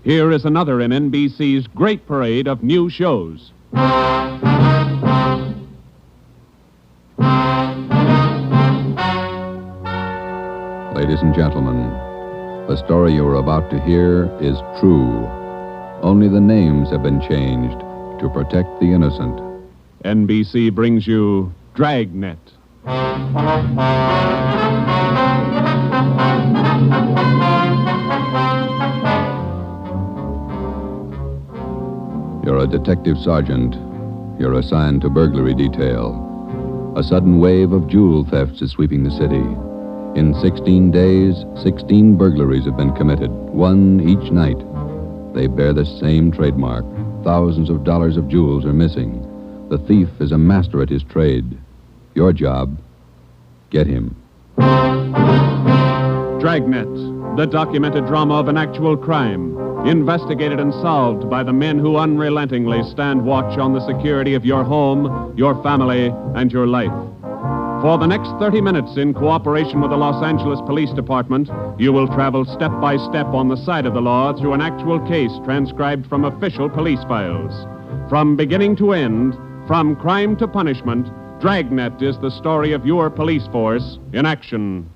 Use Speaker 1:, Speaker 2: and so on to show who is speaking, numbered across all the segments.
Speaker 1: here is another in NBC's great parade of new shows.
Speaker 2: Ladies and gentlemen, the story you are about to hear is true. Only the names have been changed to protect the innocent.
Speaker 1: NBC brings you Dragnet.
Speaker 2: You're a detective sergeant. You're assigned to burglary detail. A sudden wave of jewel thefts is sweeping the city. In 16 days, 16 burglaries have been committed, one each night. They bear the same trademark. Thousands of dollars of jewels are missing. The thief is a master at his trade. Your job, get him.
Speaker 1: Dragnet, the documented drama of an actual crime, investigated and solved by the men who unrelentingly stand watch on the security of your home, your family, and your life. For the next 30 minutes, in cooperation with the Los Angeles Police Department, you will travel step by step on the side of the law through an actual case transcribed from official police files. From beginning to end, from crime to punishment, Dragnet is the story of your police force in action.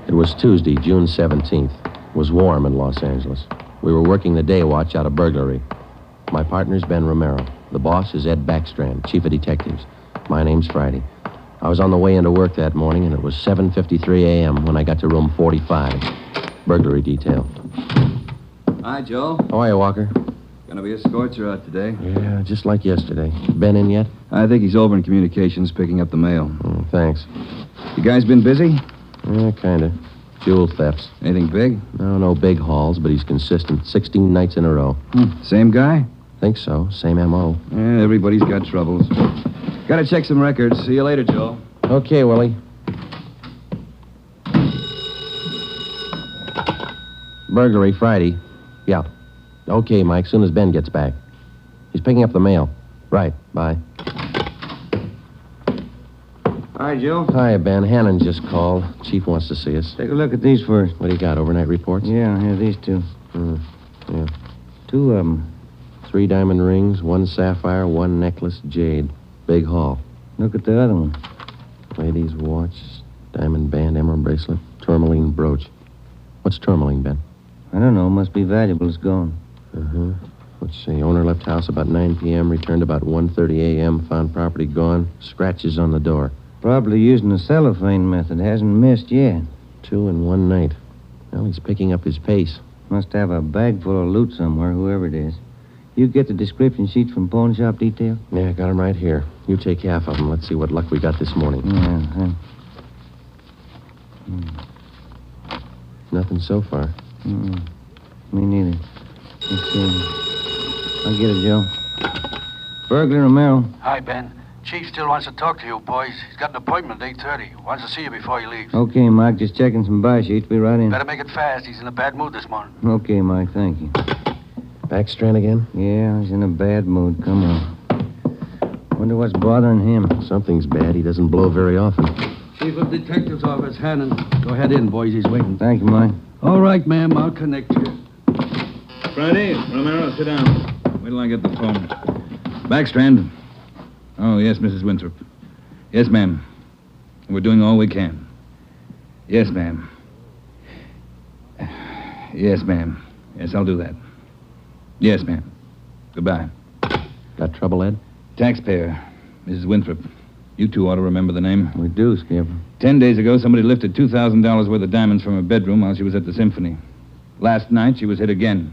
Speaker 3: It was Tuesday, June 17th. It was warm in Los Angeles. We were working the day watch out of burglary. My partner's Ben Romero. The boss is Ed Backstrand, chief of detectives. My name's Friday. I was on the way into work that morning, and it was 7:53 a.m. when I got to room 45. Burglary detail.
Speaker 4: Hi, Joe.
Speaker 3: How are you, Walker?
Speaker 4: Gonna be a scorcher out today.
Speaker 3: Yeah, just like yesterday. Ben in yet?
Speaker 4: I think he's over in communications picking up the mail.
Speaker 3: Thanks.
Speaker 4: You guys been busy?
Speaker 3: Yeah, kinda. Jewel thefts.
Speaker 4: Anything big?
Speaker 3: No big hauls, but he's consistent. 16 nights in a row.
Speaker 4: Same guy?
Speaker 3: Think so. Same M.O.
Speaker 4: Yeah, everybody's got troubles. Gotta check some records. See you later, Joe.
Speaker 3: Okay, Willie. Burglary Friday. Yeah. Okay, Mike, soon as Ben gets back. He's picking up the mail. Right, bye.
Speaker 5: Hi, Joe.
Speaker 3: Hi, Ben. Hannon just called. Chief wants to see us.
Speaker 5: Take a look at these first.
Speaker 3: What do you got, overnight reports?
Speaker 5: Yeah, here, these two.
Speaker 3: Yeah.
Speaker 5: 2 of them.
Speaker 3: 3 diamond rings, 1 sapphire, 1 necklace, jade. Big haul.
Speaker 5: Look at the other one.
Speaker 3: Lady's watch, diamond band, emerald bracelet, tourmaline brooch. What's tourmaline, Ben?
Speaker 5: I don't know. Must be valuable. It's gone.
Speaker 3: Let's see. Owner left house about 9 p.m., returned about 1:30 a.m., found property gone, scratches on the door.
Speaker 5: Probably using the cellophane method. Hasn't missed yet.
Speaker 3: 2 in 1 night. Well, he's picking up his pace.
Speaker 5: Must have a bag full of loot somewhere, whoever it is. You get the description sheets from pawn shop detail?
Speaker 3: Yeah, I got them right here. You take half of them. Let's see what luck we got this morning.
Speaker 5: Yeah.
Speaker 3: Nothing so far.
Speaker 5: Me neither. Let's see. I'll get it, Joe. Burglar Romero.
Speaker 6: Hi, Ben. Chief still wants to talk to you, boys. He's got an appointment at 8:30. Wants to see you before he leaves.
Speaker 5: Okay, Mike. Just checking some buy sheets. Be right in.
Speaker 6: Better make it fast. He's in a bad mood this morning.
Speaker 5: Okay, Mike. Thank you.
Speaker 3: Backstrand again?
Speaker 5: Yeah, he's in a bad mood. Come on. Wonder what's bothering him.
Speaker 3: Something's bad. He doesn't blow very often.
Speaker 6: Chief of Detective's Office, Hannon. Go ahead in, boys. He's waiting.
Speaker 5: Thank you, Mike.
Speaker 6: All right, ma'am. I'll connect you.
Speaker 4: Friday, Romero, sit down. Wait till I get the phone. Backstrand. Oh, yes, Mrs. Winthrop. Yes, ma'am. We're doing all we can. Yes, ma'am. Yes, ma'am. Yes, I'll do that. Yes, ma'am. Goodbye.
Speaker 3: Got trouble, Ed?
Speaker 4: Taxpayer, Mrs. Winthrop. You two ought to remember the name.
Speaker 5: We do, Skipper.
Speaker 4: 10 days ago, somebody lifted $2,000 worth of diamonds from her bedroom while she was at the symphony. Last night, she was hit again.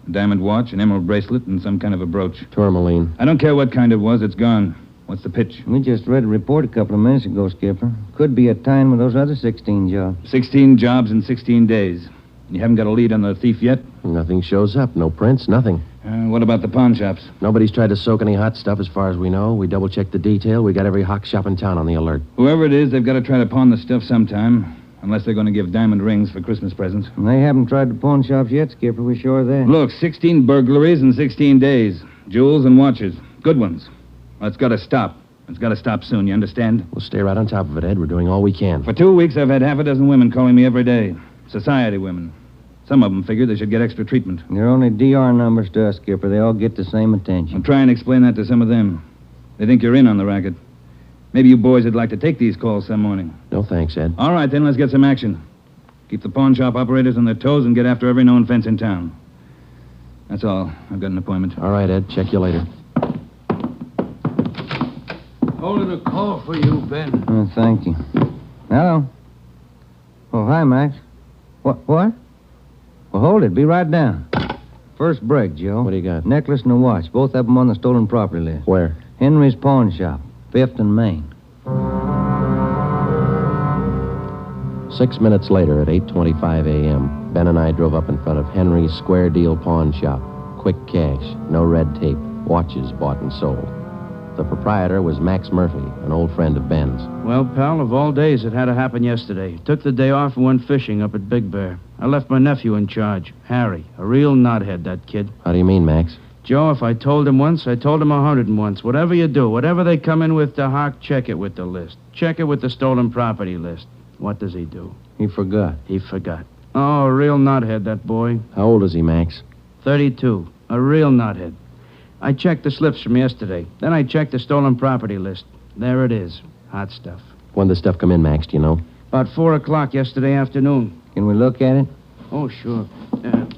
Speaker 4: A diamond watch, an emerald bracelet, and some kind of a brooch.
Speaker 3: Tourmaline.
Speaker 4: I don't care what kind it was. It's gone. What's the pitch?
Speaker 5: We just read a report a couple of minutes ago, Skipper. Could be a tie-in with those other 16 jobs.
Speaker 4: 16 jobs in 16 days. You haven't got a lead on the thief yet?
Speaker 3: Nothing shows up. No prints, nothing.
Speaker 4: What about the pawn shops?
Speaker 3: Nobody's tried to soak any hot stuff as far as we know. We double-checked the detail. We got every hock shop in town on the alert.
Speaker 4: Whoever it is, they've got to try to pawn the stuff sometime. Unless they're going to give diamond rings for Christmas presents.
Speaker 5: And they haven't tried the pawn shops yet, Skipper. We're sure of that.
Speaker 4: Look, 16 burglaries in 16 days. Jewels and watches. Good ones. Well, it's got to stop. It's got to stop soon, you understand?
Speaker 3: We'll stay right on top of it, Ed. We're doing all we can.
Speaker 4: For 2 weeks, I've had half a dozen women calling me every day. Society women. Some of them figure they should get extra treatment.
Speaker 5: They're only DR numbers to us, Skipper. They all get the same attention.
Speaker 4: I'll try and explain that to some of them. They think you're in on the racket. Maybe you boys would like to take these calls some morning.
Speaker 3: No thanks, Ed.
Speaker 4: All right, then, let's get some action. Keep the pawn shop operators on their toes and get after every known fence in town. That's all. I've got an appointment.
Speaker 3: All right, Ed. Check you later.
Speaker 7: Holding a call for you, Ben.
Speaker 5: Oh, thank you. Hello. Oh, hi, Max. What? Well, hold it. Be right down. First break, Joe.
Speaker 3: What do you got?
Speaker 5: Necklace and a watch. Both of them on the stolen property list.
Speaker 3: Where?
Speaker 5: Henry's pawn shop. 5th and Main.
Speaker 3: 6 minutes later, at 8:25 a.m., Ben and I drove up in front of Henry's Square Deal Pawn Shop. Quick cash, no red tape, watches bought and sold. The proprietor was Max Murphy, an old friend of Ben's.
Speaker 7: Well, pal, of all days, it had to happen yesterday. Took the day off and went fishing up at Big Bear. I left my nephew in charge, Harry. A real knothead, that kid.
Speaker 3: How do you mean, Max?
Speaker 7: Joe, if I told him once, I told him 101. Whatever you do, whatever they come in with to Hawk, check it with the list. Check it with the stolen property list. What does he do?
Speaker 5: He forgot.
Speaker 7: He forgot. Oh, a real knothead, that boy.
Speaker 3: How old is he, Max?
Speaker 7: 32. A real knothead. I checked the slips from yesterday. Then I checked the stolen property list. There it is. Hot stuff.
Speaker 3: When did the stuff come in, Max, do you know?
Speaker 7: About 4 o'clock yesterday afternoon.
Speaker 5: Can we look at it?
Speaker 7: Oh, sure.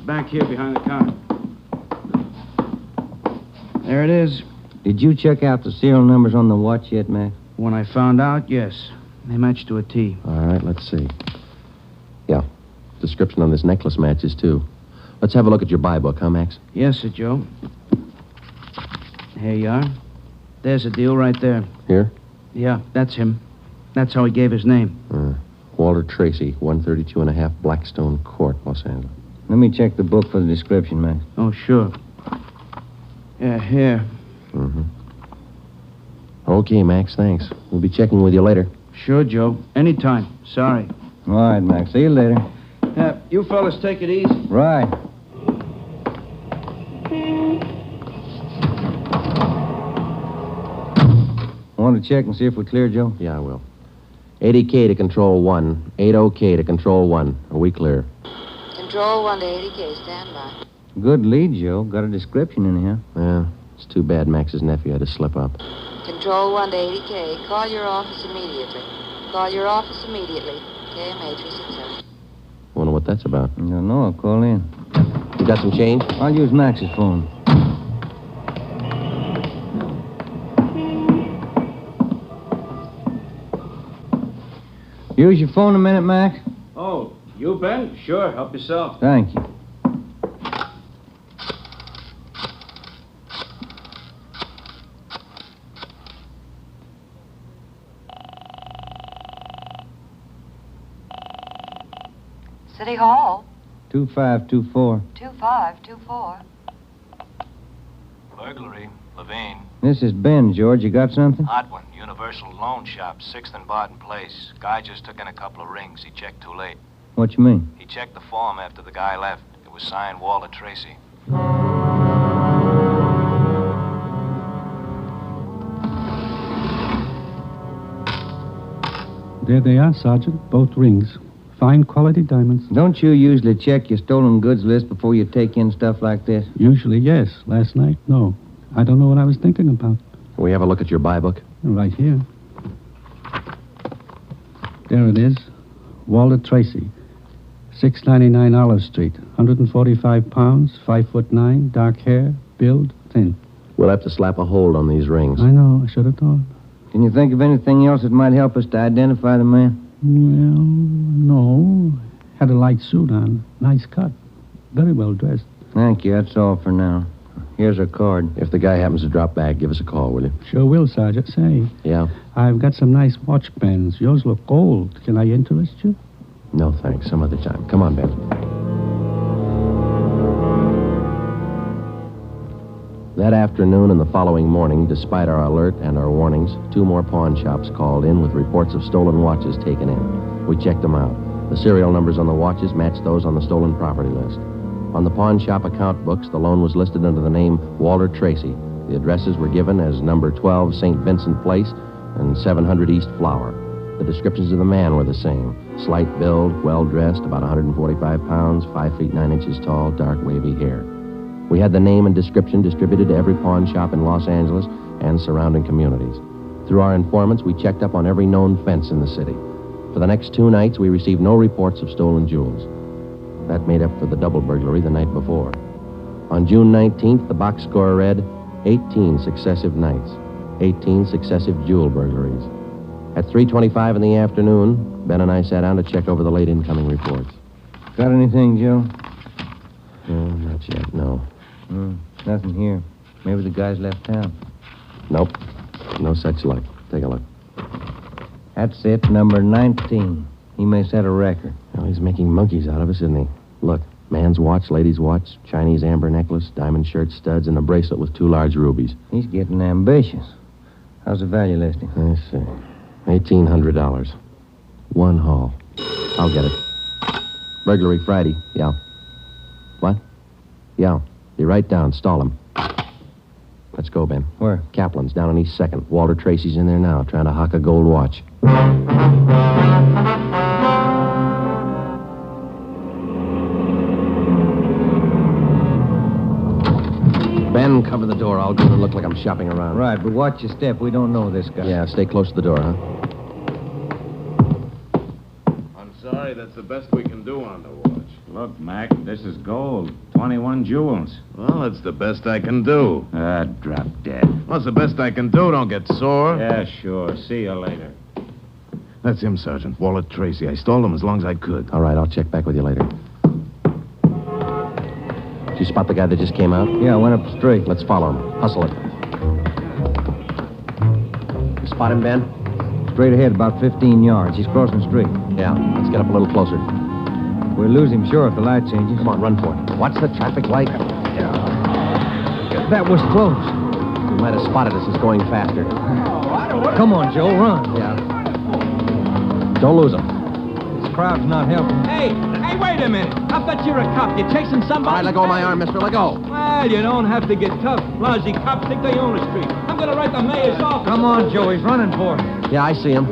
Speaker 7: Back here behind the counter. There it is.
Speaker 5: Did you check out the serial numbers on the watch yet, Max?
Speaker 7: When I found out, yes. They match to a T.
Speaker 3: All right, let's see. Yeah. Description on this necklace matches, too. Let's have a look at your buy book, huh, Max?
Speaker 7: Yes, sir, Joe. Here you are. There's a deal right there.
Speaker 3: Here?
Speaker 7: Yeah, that's him. That's how he gave his name.
Speaker 3: Walter Tracy, 132 and a half Blackstone Court, Los Angeles.
Speaker 5: Let me check the book for the description, Max.
Speaker 7: Oh, sure. Yeah, here.
Speaker 3: Mm-hmm. Okay, Max, thanks. We'll be checking with you later.
Speaker 7: Sure, Joe. Anytime. Sorry.
Speaker 5: All right, Max. See you later.
Speaker 7: You fellas take it easy.
Speaker 5: Right. Want to check and see if we're clear, Joe?
Speaker 3: Yeah, I will. 80K to Control 1. 80K to Control 1. Are we clear?
Speaker 8: Control 1 to 80K. Stand by.
Speaker 5: Good lead, Joe. Got a description in here.
Speaker 3: Yeah, it's too bad Max's nephew had to slip up.
Speaker 8: Control 1 to 80K. Call your office immediately. Call your office immediately. KMA 367.
Speaker 3: Wonder what that's about.
Speaker 5: I don't know. I'll call in.
Speaker 3: You got some change?
Speaker 5: I'll use Max's phone. Use your phone a minute, Max.
Speaker 7: Oh, you, Ben? Sure. Help yourself.
Speaker 5: Thank you.
Speaker 8: City Hall.
Speaker 5: 2524.
Speaker 8: 2524.
Speaker 6: Burglary. Levine.
Speaker 5: This is Ben, George. You got something?
Speaker 6: Hot one. Universal Loan Shop, 6th and Barton Place. Guy just took in a couple of rings. He checked too late.
Speaker 5: What you mean?
Speaker 6: He checked the form after the guy left. It was signed Walter Tracy.
Speaker 9: There they are, Sergeant. Both rings. Fine quality diamonds.
Speaker 5: Don't you usually check your stolen goods list before you take in stuff like this?
Speaker 9: Usually, yes. Last night, no. I don't know what I was thinking about.
Speaker 3: Can we have a look at your buy book?
Speaker 9: Right here. There it is. Walter Tracy. 699 Olive Street. 145 pounds, 5'9", dark hair, build, thin.
Speaker 3: We'll have to slap a hold on these rings.
Speaker 9: I know. I should have thought.
Speaker 5: Can you think of anything else that might help us to identify the man?
Speaker 9: Well, no. Had a light suit on. Nice cut. Very well dressed.
Speaker 5: Thank you. That's all for now. Here's our card.
Speaker 3: If the guy happens to drop back, give us a call, will you?
Speaker 9: Sure will, Sergeant. Say,
Speaker 3: Yeah?
Speaker 9: I've got some nice watch bands. Yours look old. Can I interest you?
Speaker 3: No, thanks. Some other time. Come on, Ben. That afternoon and the following morning, despite our alert and our warnings, 2 more pawn shops called in with reports of stolen watches taken in. We checked them out. The serial numbers on the watches matched those on the stolen property list. On the pawn shop account books, the loan was listed under the name Walter Tracy. The The addresses were given as number 12 St. Vincent Place and 700 East Flower. The descriptions of the man were the same. Slight build, well-dressed, about 145 pounds, 5 feet 9 inches tall, dark wavy hair. We had the name and description distributed to every pawn shop in Los Angeles and surrounding communities. Through our informants, we checked up on every known fence in the city. For the next 2 nights, we received no reports of stolen jewels. That made up for the double burglary the night before. On June 19th, the box score read 18 successive nights, 18 successive jewel burglaries. At 3:25 in the afternoon, Ben and I sat down to check over the late incoming reports.
Speaker 5: Got anything, Joe?
Speaker 3: No, not yet, no.
Speaker 5: Nothing here. Maybe the guys left town.
Speaker 3: Nope, no such luck. Take a look.
Speaker 5: That's it, number 19. He may set a record.
Speaker 3: Well, he's making monkeys out of us, isn't he? Look, man's watch, lady's watch, Chinese amber necklace, diamond shirt studs, and a bracelet with 2 large rubies.
Speaker 5: He's getting ambitious. How's the value listing?
Speaker 3: I see. $1,800. One haul. I'll get it. Burglary Friday. Yeah. What? Yeah. Be right down. Stall him. Let's go, Ben.
Speaker 5: Where?
Speaker 3: Kaplan's down on East 2nd. Walter Tracy's in there now, trying to hock a gold watch. Ben, cover the door. I'll go and look like I'm shopping around.
Speaker 5: Right, but watch your step. We don't know this guy.
Speaker 3: Yeah, stay close to the door, huh?
Speaker 7: I'm sorry, that's the best we can do on the watch.
Speaker 10: Look, Mac, this is gold. 21 jewels.
Speaker 7: Well, it's the best I can do.
Speaker 10: Drop dead.
Speaker 7: What's the best I can do? Don't get sore.
Speaker 10: Yeah, sure. See you later.
Speaker 7: That's him, Sergeant. Walter Tracy. I stalled him as long as I could.
Speaker 3: All right, I'll check back with you later. Did you spot the guy that just came out?
Speaker 5: Yeah, went up the street.
Speaker 3: Let's follow him. Hustle it. You spot him, Ben?
Speaker 5: Straight ahead, about 15 yards. He's crossing the street.
Speaker 3: Yeah, let's get up a little closer.
Speaker 5: We'll lose him, sure, if the light changes.
Speaker 3: Come on, run for it. Watch the traffic light.
Speaker 5: That was close.
Speaker 3: You might have spotted us as going faster.
Speaker 5: Come on, Joe, run.
Speaker 3: Yeah. Don't lose him.
Speaker 5: This crowd's not helping.
Speaker 11: Hey, wait a minute. I bet you're a cop. You're chasing somebody.
Speaker 3: All right, let go of my arm, mister. Let go.
Speaker 11: Well, you don't have to get tough. Lousy cops think they own the street. I'm going to write the mayor's office.
Speaker 5: Come on, Joe. He's running for it.
Speaker 3: Yeah, I see him.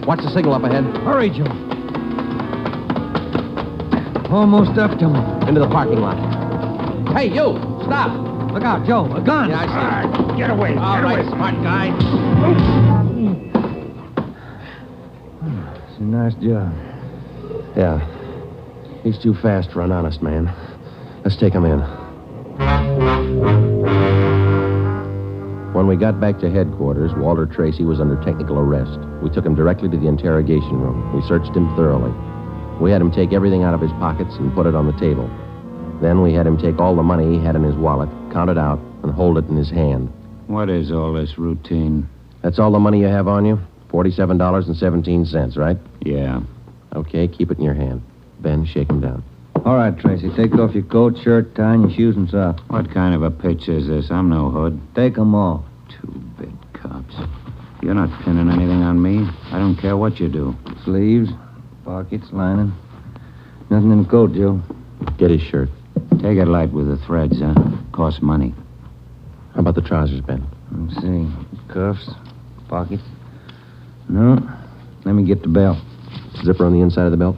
Speaker 3: Watch the signal up ahead.
Speaker 5: Hurry, Joe. Almost up to him.
Speaker 3: Into the parking lot. Hey, you! Stop!
Speaker 5: Look out, Joe. A gun.
Speaker 3: Yeah, I see him.
Speaker 10: Get away.
Speaker 3: All right, smart guy.
Speaker 5: It's a nice job.
Speaker 3: Yeah. He's too fast for an honest man. Let's take him in. When we got back to headquarters, Walter Tracy was under technical arrest. We took him directly to the interrogation room. We searched him thoroughly. We had him take everything out of his pockets and put it on the table. Then we had him take all the money he had in his wallet, count it out, and hold it in his hand.
Speaker 10: What is all this routine?
Speaker 3: That's all the money you have on you? $47.17, right?
Speaker 10: Yeah.
Speaker 3: Okay, keep it in your hand. Ben, shake him down.
Speaker 5: All right, Tracy. Take off your coat, shirt, tie, and your shoes and socks.
Speaker 10: What kind of a pitch is this? I'm no hood.
Speaker 5: Take them off.
Speaker 10: Two-bit cops. You're not pinning anything on me. I don't care what you do.
Speaker 5: Sleeves, pockets, lining. Nothing in the coat, Joe.
Speaker 3: Get his shirt.
Speaker 10: Take it light with the threads, huh? Costs money.
Speaker 3: How about the trousers, Ben?
Speaker 5: Let's see. Cuffs, pockets. No. Let me get the belt.
Speaker 3: Zipper on the inside of the belt?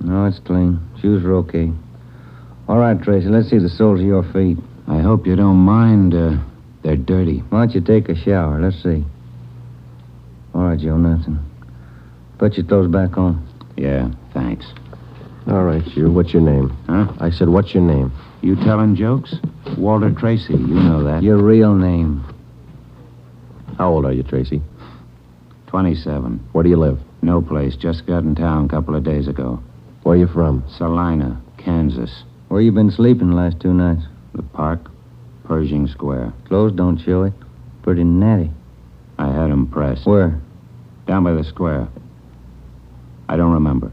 Speaker 5: No, it's clean. Shoes are okay. All right, Tracy, let's see the soles of your feet.
Speaker 10: I hope you don't mind. They're dirty.
Speaker 5: Why don't you take a shower? Let's see. All right, Joe, nothing. Put your toes back on.
Speaker 10: Yeah, thanks.
Speaker 3: All right, you. What's your name?
Speaker 10: Huh?
Speaker 3: I said, what's your name?
Speaker 10: You telling jokes? Walter Tracy, you know that.
Speaker 5: Your real name.
Speaker 3: How old are you, Tracy?
Speaker 10: 27.
Speaker 3: Where do you live?
Speaker 10: No place. Just got in town a couple of days ago.
Speaker 3: Where are you from?
Speaker 10: Salina, Kansas.
Speaker 5: Where you been sleeping the last 2 nights?
Speaker 10: The park, Pershing Square.
Speaker 5: Clothes don't show it. Pretty natty.
Speaker 10: I had 'em pressed.
Speaker 5: Where?
Speaker 10: Down by the square. I don't remember.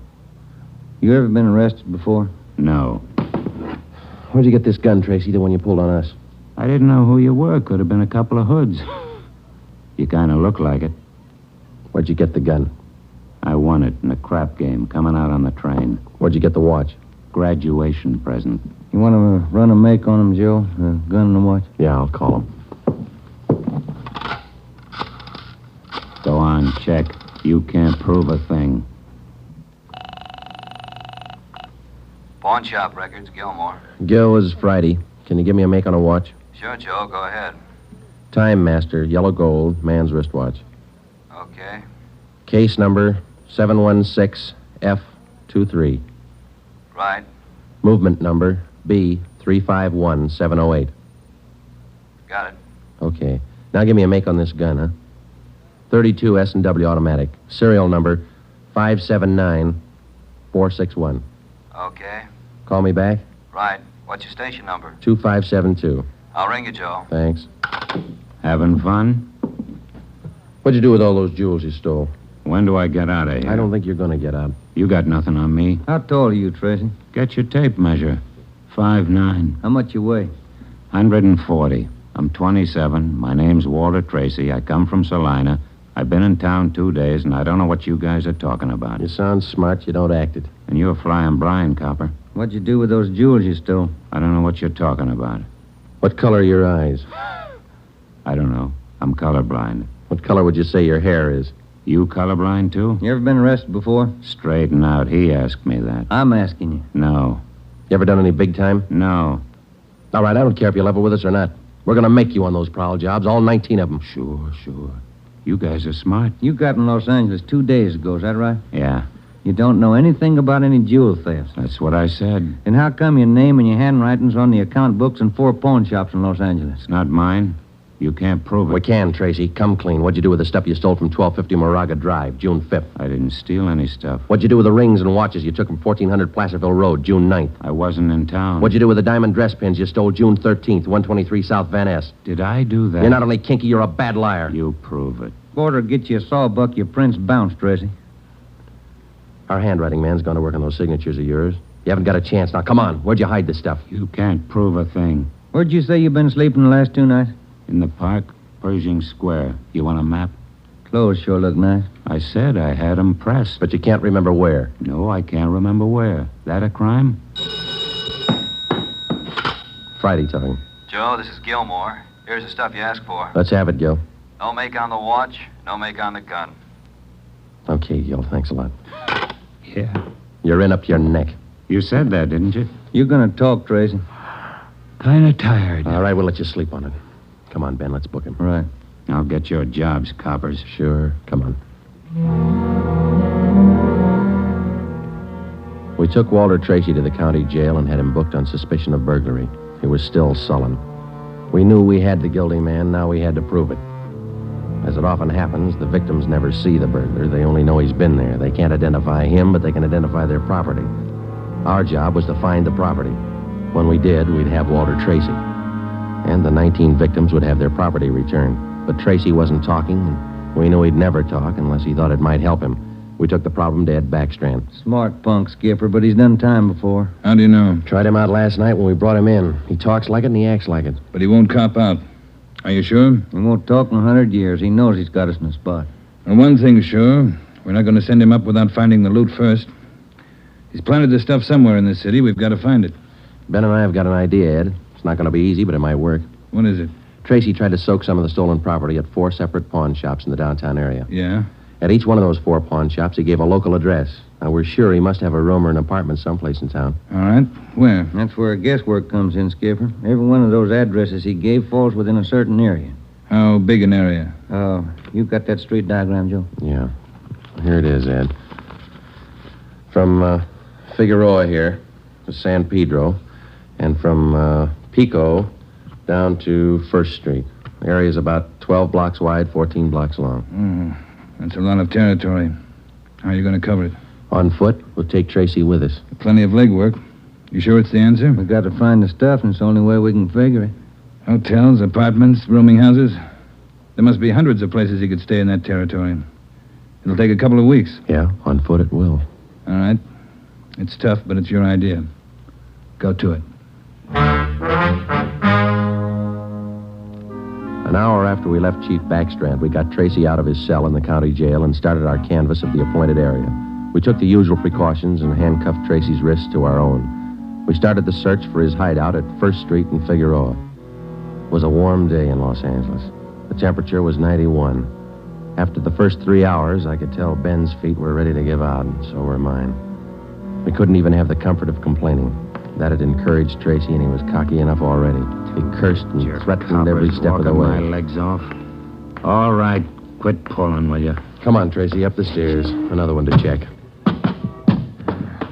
Speaker 5: You ever been arrested before?
Speaker 10: No.
Speaker 3: Where'd you get this gun, Tracy, the one you pulled on us?
Speaker 10: I didn't know who you were. Could have been a couple of hoods. You kind of look like it.
Speaker 3: Where'd you get the gun?
Speaker 10: I won it in a crap game coming out on the train.
Speaker 3: Where'd you get the watch?
Speaker 10: Graduation present.
Speaker 5: You want to run a make on him, Joe? The gun and the watch?
Speaker 3: Yeah, I'll call him.
Speaker 10: Check. You can't prove a thing.
Speaker 6: Pawn shop records, Gilmore.
Speaker 3: Gil, is Friday. Can you give me a make on a watch?
Speaker 6: Sure, Joe, go ahead.
Speaker 3: Time Master, yellow gold, man's wristwatch.
Speaker 6: Okay.
Speaker 3: Case number 716F23.
Speaker 6: Right.
Speaker 3: Movement number B351708.
Speaker 6: Got it.
Speaker 3: Okay. Now give me a make on this gun, huh? 32 S&W automatic. Serial number 579461.
Speaker 6: Okay.
Speaker 3: Call me back?
Speaker 6: Right. What's your station number?
Speaker 3: 2572.
Speaker 6: I'll ring you, Joe.
Speaker 3: Thanks.
Speaker 10: Having fun?
Speaker 3: What'd you do with all those jewels you stole?
Speaker 10: When do I get out of here?
Speaker 3: I don't think you're going to get out.
Speaker 10: You got nothing on me.
Speaker 5: How tall are you, Tracy?
Speaker 10: Get your tape measure. 5'9".
Speaker 5: How much you weigh?
Speaker 10: 140. I'm 27. My name's Walter Tracy. I come from Salina. I've been in town 2 days, and I don't know what you guys are talking about.
Speaker 3: You sound smart. You don't act it.
Speaker 10: And you're flying blind, copper.
Speaker 5: What'd you do with those jewels you stole?
Speaker 10: I don't know what you're talking about.
Speaker 3: What color are your eyes?
Speaker 10: I don't know. I'm colorblind.
Speaker 3: What color would you say your hair is?
Speaker 10: You colorblind, too?
Speaker 5: You ever been arrested before?
Speaker 10: Straighten out. He asked me that.
Speaker 5: I'm asking you.
Speaker 10: No.
Speaker 3: You ever done any big time?
Speaker 10: No.
Speaker 3: All right, I don't care if you level with us or not. We're going to make you on those prowl jobs, all 19 of them.
Speaker 10: Sure. You guys are smart.
Speaker 5: You got in Los Angeles 2 days ago, is that right?
Speaker 10: Yeah,
Speaker 5: You don't know anything about any jewel thefts.
Speaker 10: that's what I said.
Speaker 5: Then how come your name and your handwriting's on the account books in 4 pawn shops in Los Angeles?
Speaker 10: It's not mine. You can't prove it.
Speaker 3: We can, Tracy. Come clean. What'd you do with the stuff you stole from 1250 Moraga Drive, June 5th?
Speaker 10: I didn't steal any stuff.
Speaker 3: What'd you do with the rings and watches you took from 1400 Placerville Road, June 9th?
Speaker 10: I wasn't in town.
Speaker 3: What'd you do with the diamond dress pins you stole June 13th, 123 South Van Ness?
Speaker 10: Did I do that?
Speaker 3: You're not only kinky, you're a bad liar.
Speaker 10: You prove it.
Speaker 5: Order get you a sawbuck, your prints bounced, Tracy.
Speaker 3: Our handwriting man's gone to work on those signatures of yours. You haven't got a chance. Now, come on. Where'd you hide this stuff?
Speaker 10: You can't prove a thing.
Speaker 5: Where'd you say you've been sleeping the last 2 nights?
Speaker 10: In the park, Pershing Square. You want a map?
Speaker 5: Clothes sure look nice.
Speaker 10: I said I had 'em pressed.
Speaker 3: But you can't remember where.
Speaker 10: No, I can't remember where. That a crime?
Speaker 3: Friday talking.
Speaker 6: Joe, this is Gilmore. Here's the stuff you asked for.
Speaker 3: Let's have it, Gil.
Speaker 6: No make on the watch, no make on the gun.
Speaker 3: Okay, Gil. Thanks a lot.
Speaker 10: Yeah.
Speaker 3: You're in up to your neck.
Speaker 10: You said that, didn't you?
Speaker 5: You're gonna talk, Tracy.
Speaker 10: Kind of tired.
Speaker 3: All right, we'll let you sleep on it. Come on, Ben. Let's book him.
Speaker 5: Right.
Speaker 10: I'll get your jobs, coppers.
Speaker 3: Sure. Come on. We took Walter Tracy to the county jail and had him booked on suspicion of burglary. He was still sullen. We knew we had the guilty man. Now we had to prove it. As it often happens, the victims never see the burglar. They only know he's been there. They can't identify him, but they can identify their property. Our job was to find the property. When we did, we'd have Walter Tracy. And the 19 victims would have their property returned. But Tracy wasn't talking, and we knew he'd never talk unless he thought it might help him. We took the problem to Ed Backstrand.
Speaker 5: Smart punk, Skipper, but he's done time before.
Speaker 4: How do you know?
Speaker 3: Tried him out last night when we brought him in. He talks like it and he acts like it.
Speaker 4: But he won't cop out. Are you sure?
Speaker 5: He won't talk in 100 years. He knows he's got us in a spot.
Speaker 4: Well, one thing's sure. We're not going to send him up without finding the loot first. He's planted this stuff somewhere in this city. We've got to find it.
Speaker 3: Ben and I have got an idea, Ed. It's not going to be easy, but it might work.
Speaker 4: What is it?
Speaker 3: Tracy tried to soak some of the stolen property at 4 separate pawn shops in the downtown area.
Speaker 4: Yeah?
Speaker 3: At each one of those 4 pawn shops, he gave a local address. Now, we're sure he must have a room or an apartment someplace in town.
Speaker 4: All right. Where?
Speaker 5: That's where guesswork comes in, Skipper. Every one of those addresses he gave falls within a certain area.
Speaker 4: How big an area?
Speaker 5: Oh, you got that street diagram, Joe?
Speaker 3: Yeah. Here it is, Ed. From Figueroa here to San Pedro, and from Pico down to 1st Street. The area's about 12 blocks wide, 14 blocks long.
Speaker 4: That's a lot of territory. How are you going to cover it?
Speaker 3: On foot, we'll take Tracy with us.
Speaker 4: Plenty of legwork. You sure it's the answer?
Speaker 5: We got to find the stuff, and it's the only way we can figure it.
Speaker 4: Hotels, apartments, rooming houses. There must be hundreds of places he could stay in that territory. It'll take a couple of weeks.
Speaker 3: Yeah, on foot it will.
Speaker 4: All right. It's tough, but it's your idea. Go to it.
Speaker 3: An hour after we left Chief Backstrand, we got Tracy out of his cell in the county jail and started our canvass of the appointed area. We took the usual precautions and handcuffed Tracy's wrists to our own. We started the search for his hideout at 1st Street in Figueroa. It was a warm day in Los Angeles. The temperature was 91. After the first 3 hours, I could tell Ben's feet were ready to give out, and so were mine. We couldn't even have the comfort of complaining. That had encouraged Tracy, and he was cocky enough already. He cursed and threatened every step of the way.
Speaker 10: My legs off. All right, quit pulling, will you?
Speaker 3: Come on, Tracy, up the stairs. Another one to check.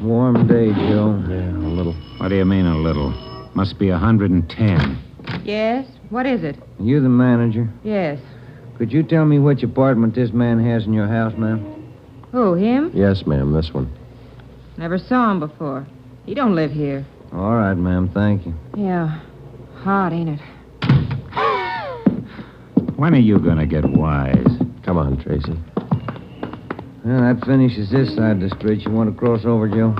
Speaker 5: Warm day, Joe.
Speaker 3: Yeah, a little.
Speaker 10: What do you mean, a little? Must be 110.
Speaker 8: Yes? What is it?
Speaker 5: You the manager?
Speaker 8: Yes.
Speaker 5: Could you tell me which apartment this man has in your house, ma'am?
Speaker 8: Who, him?
Speaker 3: Yes, ma'am, this one.
Speaker 8: Never saw him before. He don't live here.
Speaker 5: All right, ma'am, thank you.
Speaker 8: Yeah. Hot, ain't it?
Speaker 10: When are you gonna get wise?
Speaker 3: Come on, Tracy.
Speaker 5: Well, that finishes this side of the street. You want to cross over, Joe?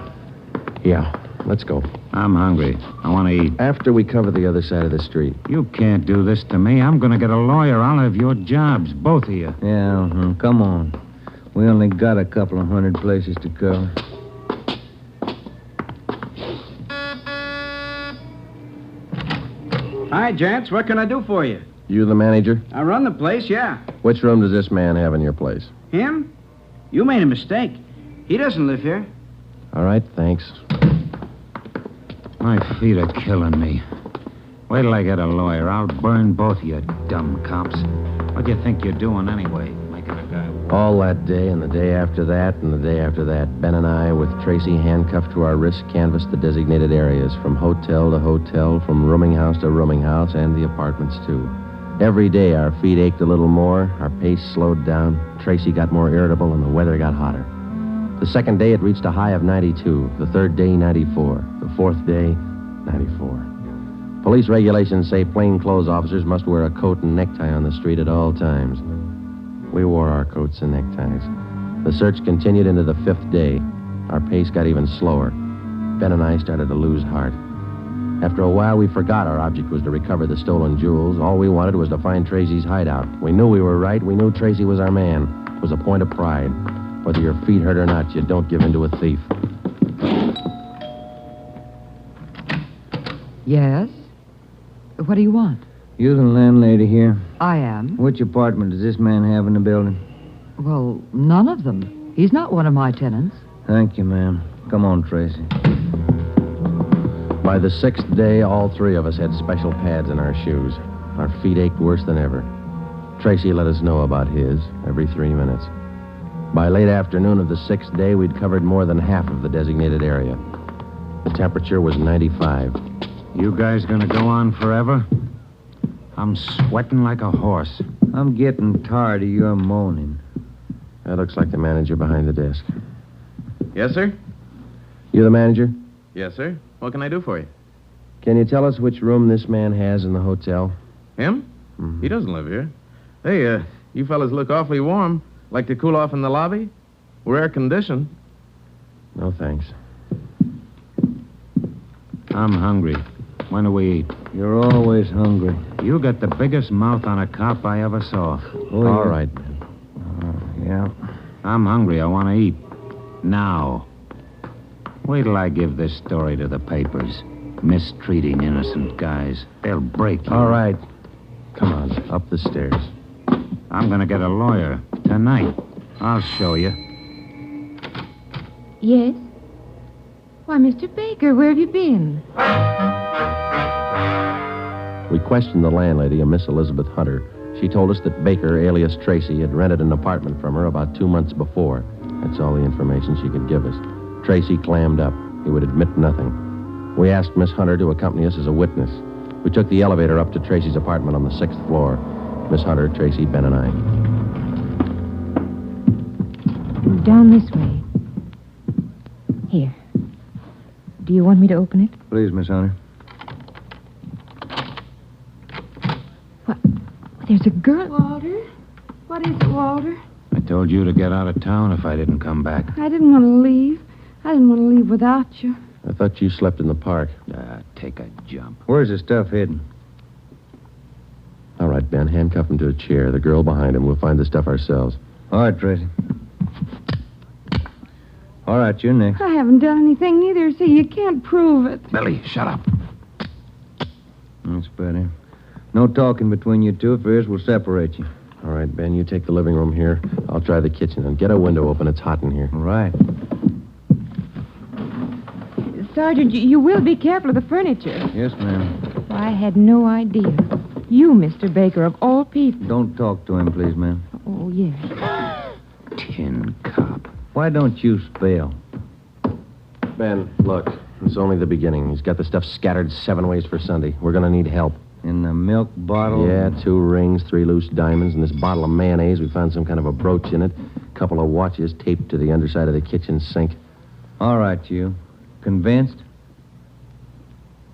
Speaker 3: Yeah, let's go.
Speaker 10: I'm hungry. I want to eat.
Speaker 3: After we cover the other side of the street.
Speaker 10: You can't do this to me. I'm gonna get a lawyer. I'll have your jobs, both of you.
Speaker 5: Yeah, come on. We only got a couple of hundred places to cover.
Speaker 7: Hi, gents. What can I do for you?
Speaker 3: You the manager?
Speaker 7: I run the place, yeah.
Speaker 3: Which room does this man have in your place?
Speaker 7: Him? You made a mistake. He doesn't live here.
Speaker 3: All right, thanks.
Speaker 10: My feet are killing me. Wait till I get a lawyer. I'll burn both of you dumb cops. What do you think you're doing anyway? Making a guy walk?
Speaker 3: All that day and the day after that and the day after that, Ben and I, with Tracy handcuffed to our wrists, canvassed the designated areas, from hotel to hotel, from rooming house to rooming house, and the apartments, too. Every day our feet ached a little more, our pace slowed down, Tracy got more irritable, and the weather got hotter. The second day it reached a high of 92, the third day 94, the fourth day 94. Police regulations say plainclothes officers must wear a coat and necktie on the street at all times. We wore our coats and neckties. The search continued into the fifth day. Our pace got even slower. Ben and I started to lose heart. After a while, we forgot our object was to recover the stolen jewels. All we wanted was to find Tracy's hideout. We knew we were right. We knew Tracy was our man. It was a point of pride. Whether your feet hurt or not, you don't give in to a thief.
Speaker 12: Yes? What do you want?
Speaker 5: You the landlady here?
Speaker 12: I am.
Speaker 5: Which apartment does this man have in the building?
Speaker 12: Well, none of them. He's not one of my tenants.
Speaker 5: Thank you, ma'am. Come on, Tracy.
Speaker 3: By the sixth day, all three of us had special pads in our shoes. Our feet ached worse than ever. Tracy let us know about his every 3 minutes. By late afternoon of the sixth day, we'd covered more than half of the designated area. The temperature was 95.
Speaker 10: You guys gonna go on forever? I'm sweating like a horse.
Speaker 5: I'm getting tired of your moaning.
Speaker 3: That looks like the manager behind the desk.
Speaker 13: Yes, sir?
Speaker 3: You the manager?
Speaker 13: Yes, sir. What can I do for you?
Speaker 3: Can you tell us which room this man has in the hotel?
Speaker 13: Him?
Speaker 3: Mm-hmm.
Speaker 13: He doesn't live here. Hey, you fellas look awfully warm. Like to cool off in the lobby? We're air-conditioned.
Speaker 3: No, thanks.
Speaker 10: I'm hungry. When do we eat?
Speaker 5: You're always hungry.
Speaker 10: You got the biggest mouth on a cop I ever saw.
Speaker 5: Oh,
Speaker 3: All
Speaker 5: yeah.
Speaker 3: right, man.
Speaker 5: Yeah.
Speaker 10: I'm hungry. I want to eat. Now. Wait till I give this story to the papers. Mistreating innocent guys. They'll break you.
Speaker 3: All right. Come on, up the stairs.
Speaker 10: I'm going to get a lawyer tonight. I'll show you.
Speaker 8: Yes? Why, Mr. Baker, where have you been?
Speaker 3: We questioned the landlady, a Miss Elizabeth Hunter. She told us that Baker, alias Tracy, had rented an apartment from her about 2 months before. That's all the information she could give us. Tracy clammed up. He would admit nothing. We asked Miss Hunter to accompany us as a witness. We took the elevator up to Tracy's apartment on the 6th floor. Miss Hunter, Tracy, Ben, and I.
Speaker 8: Down this way. Here. Do you want me to open it?
Speaker 5: Please, Miss Hunter.
Speaker 8: What? There's a girl. Walter? What is it, Walter?
Speaker 10: I told you to get out of town if I didn't come back.
Speaker 8: I didn't want to leave. I didn't want to leave without you.
Speaker 3: I thought you slept in the park.
Speaker 10: Take a jump.
Speaker 5: Where's the stuff hidden?
Speaker 3: All right, Ben, handcuff him to a chair. The girl behind him. We'll find the stuff ourselves.
Speaker 5: All right, Tracy. All right, you're next.
Speaker 8: I haven't done anything neither, so you can't prove it.
Speaker 10: Billy, shut up.
Speaker 5: That's better. No talking between you two. If there is, we'll separate you.
Speaker 3: All right. right, Ben, you take the living room here. I'll try the kitchen. And get a window open. It's hot in here.
Speaker 5: Right.
Speaker 14: Sergeant, you will be careful of the furniture.
Speaker 5: Yes, ma'am.
Speaker 14: I had no idea. You, Mr. Baker, of all people.
Speaker 5: Don't talk to him, please, ma'am.
Speaker 14: Oh, yes.
Speaker 10: Tin cop.
Speaker 5: Why don't you spell?
Speaker 3: Ben, look. It's only the beginning. He's got the stuff scattered 7 ways for Sunday. We're going to need help.
Speaker 5: In the milk bottle?
Speaker 3: Yeah, 2 rings, 3 loose diamonds, and this bottle of mayonnaise. We found some kind of a brooch in it. A couple of watches taped to the underside of the kitchen sink.
Speaker 5: All right, you. Convinced?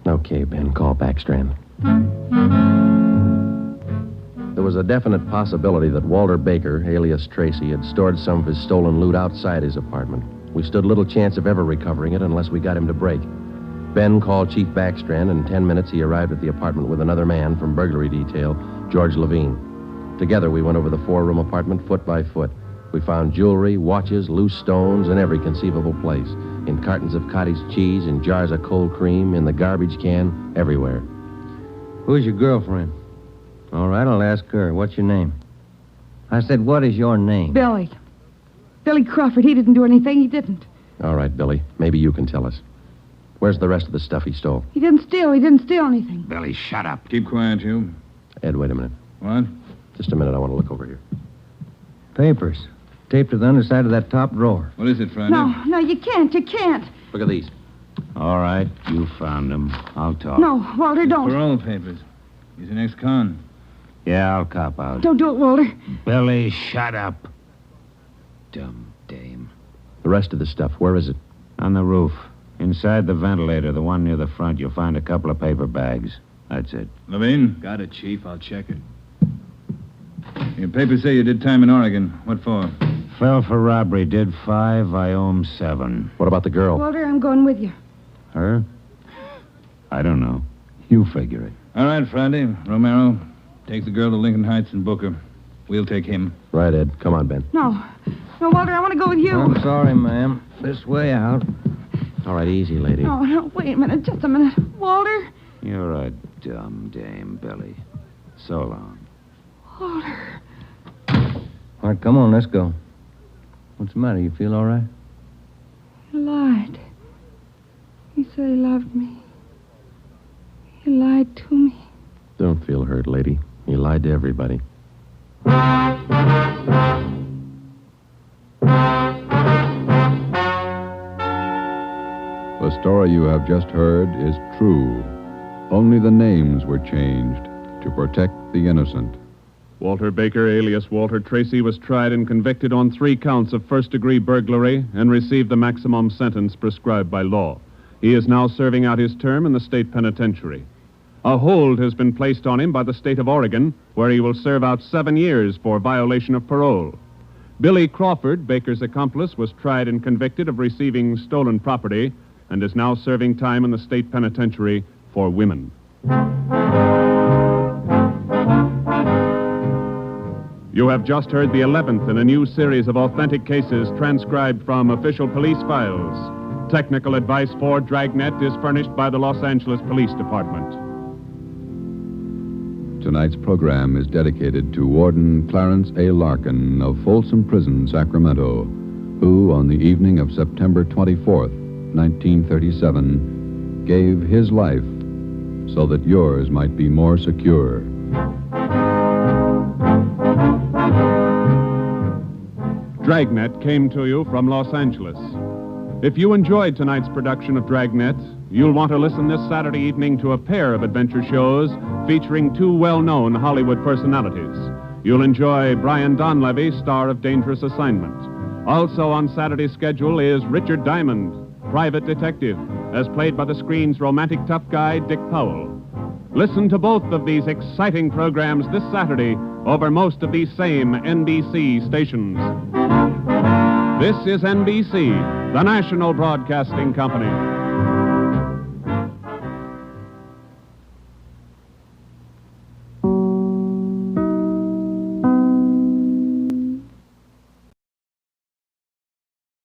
Speaker 3: Okay, Ben, call Backstrand. There was a definite possibility that Walter Baker, alias Tracy, had stored some of his stolen loot outside his apartment. We stood little chance of ever recovering it unless we got him to break. Ben called Chief Backstrand, and in 10 minutes he arrived at the apartment with another man from burglary detail, George Levine. Together we went over the 4-room apartment foot by foot. We found jewelry, watches, loose stones in every conceivable place. In cartons of cottage cheese, in jars of cold cream, in the garbage can, everywhere.
Speaker 5: Who's your girlfriend? All right, I'll ask her. What's your name? I said, what is your name?
Speaker 14: Billy. Billy Crawford. He didn't do anything. He didn't.
Speaker 3: All right, Billy. Maybe you can tell us. Where's the rest of the stuff he stole?
Speaker 14: He didn't steal. He didn't steal anything.
Speaker 10: Billy, shut up.
Speaker 4: Keep quiet, you.
Speaker 3: Ed, wait a minute.
Speaker 4: What?
Speaker 3: Just a minute. I want to look over here.
Speaker 5: Papers. Taped to the underside of that top drawer.
Speaker 4: What is it, Friday?
Speaker 14: No, you can't. You can't.
Speaker 3: Look at these.
Speaker 10: All right, you found them. I'll talk.
Speaker 14: No, Walter, don't.
Speaker 4: Parole papers. He's an ex-con.
Speaker 10: Yeah, I'll cop out.
Speaker 14: Don't do it, Walter.
Speaker 10: Billy, shut up. Dumb dame.
Speaker 3: The rest of the stuff, where is it?
Speaker 10: On the roof. Inside the ventilator, the one near the front, you'll find a couple of paper bags. That's it.
Speaker 4: Levine? Got it, Chief. I'll check it. Your papers say you did time in Oregon. What for?
Speaker 10: Fell for robbery. Did 5. I owe him 7.
Speaker 3: What about the girl?
Speaker 14: Walter, I'm going with you.
Speaker 10: Her? I don't know. You figure it.
Speaker 4: All right, Friday. Romero, take the girl to Lincoln Heights and book her. We'll take him.
Speaker 3: Right, Ed. Come on, Ben.
Speaker 14: No, Walter, I want to go with you.
Speaker 5: I'm sorry, ma'am. This way out.
Speaker 3: All right, easy, lady.
Speaker 14: No, wait a minute. Just a minute. Walter?
Speaker 10: You're a dumb dame, Billy. So long.
Speaker 14: Walter.
Speaker 5: All right, come on, let's go. What's the matter? You feel all right?
Speaker 14: He lied. He said he loved me. He lied to me.
Speaker 3: Don't feel hurt, lady. He lied to everybody.
Speaker 2: The story you have just heard is true. Only the names were changed to protect the innocent.
Speaker 1: Walter Baker, alias Walter Tracy, was tried and convicted on 3 counts of first-degree burglary and received the maximum sentence prescribed by law. He is now serving out his term in the state penitentiary. A hold has been placed on him by the state of Oregon, where he will serve out 7 years for violation of parole. Billy Crawford, Baker's accomplice, was tried and convicted of receiving stolen property and is now serving time in the state penitentiary for women. You have just heard the 11th in a new series of authentic cases transcribed from official police files. Technical advice for Dragnet is furnished by the Los Angeles Police Department.
Speaker 2: Tonight's program is dedicated to Warden Clarence A. Larkin of Folsom Prison, Sacramento, who, on the evening of September 24th, 1937, gave his life so that yours might be more secure.
Speaker 1: Dragnet came to you from Los Angeles. If you enjoyed tonight's production of Dragnet, you'll want to listen this Saturday evening to a pair of adventure shows featuring 2 well-known Hollywood personalities. You'll enjoy Brian Donlevy, star of Dangerous Assignment. Also on Saturday's schedule is Richard Diamond, private detective, as played by the screen's romantic tough guy, Dick Powell. Listen to both of these exciting programs this Saturday over most of these same NBC stations. This is NBC, the national broadcasting company.